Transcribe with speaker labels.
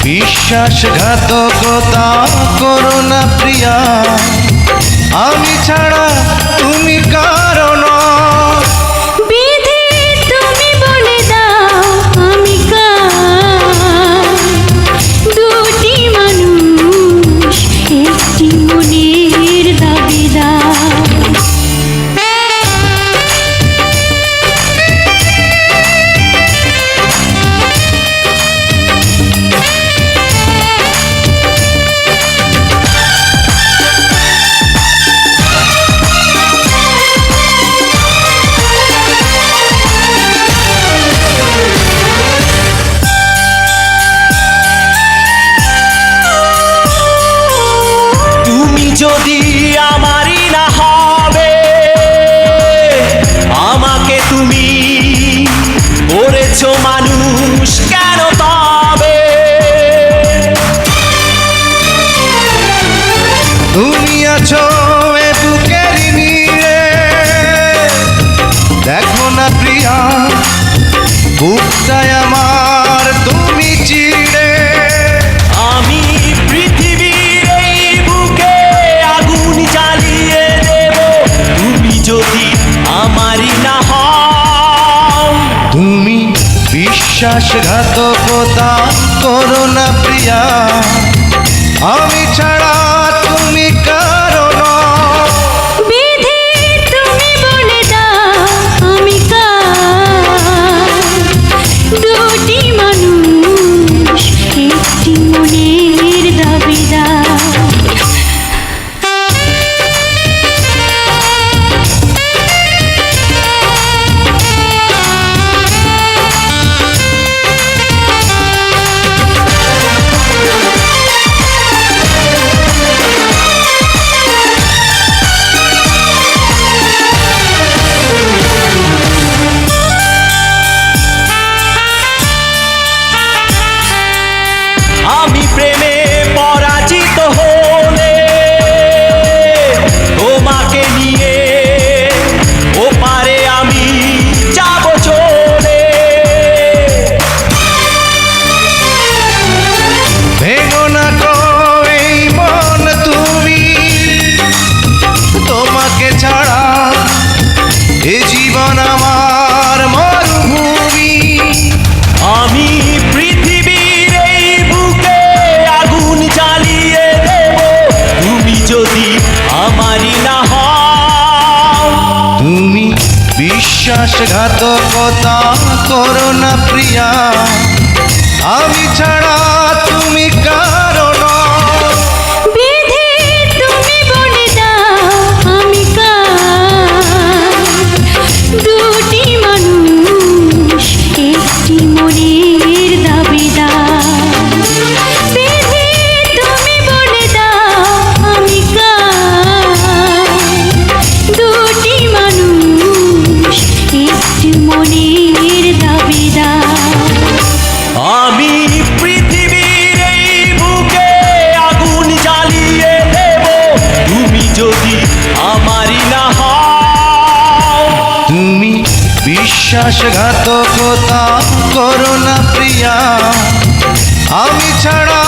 Speaker 1: বিশ্বাসঘাতকতা করো না প্রিয়া, আমি ছাড়া তুমি কারো নও।
Speaker 2: বিধি তুমি বলে দাও আমি কার, দুটি মানুষ একটি মনের দাবিদার।
Speaker 3: যদি আমারই না হবে, আমাকে তুমি করেছো মানুষ কেন তবে?
Speaker 1: তুমি আছো এ বুকের নিরে, দেখো না প্রিয়া বুকটায় আমার তুমি চিড়ে।
Speaker 3: আমি পৃথিবীর এই বুকে আগুন জ্বালিয়ে দেব, তুমি যদি আমারই না হও।
Speaker 1: তুমি বিশ্বাসঘাতকতা করো না প্রিয়া, আমি ছাড়া তুমি কারো নও।
Speaker 2: বিধি তুমি বলে দাও আমি কার, দুটি মানুষ একটি মনের দাবিদার।
Speaker 3: আমি প্রেমে পরাজিত হলে তোমাকে নিয়ে ওপারে আমি যাব চলে।
Speaker 1: ভেঙো না গো এই মন তুমি, তোমাকে ছাড়া এ জীবন আমার মরুভূমি।
Speaker 3: আমি পৃথিবীর এই বুকে আগুন জ্বালিয়ে দেব, তুমি যদি আমারই না হও।
Speaker 1: তুমি বিশ্বাসঘাতকতা করো না প্রিয়া, আমি ছাড়া তুমি কারো নও।
Speaker 2: বিধি তুমি বলে দাও আমি কার, দুটি মানুষ একটি মনের দাবিদার। বিধি তুমি বলে দাও আমি কার, দুটি মানুষ একটি মনের দাবিদার।
Speaker 3: আমি পৃথিবীর এই বুকে আগুন জ্বালিয়ে দেব, তুমি যদি আমারই না হও।
Speaker 1: তুমি বিশ্বাসঘাতকতা করো না প্রিয়া, আমি ছাড়া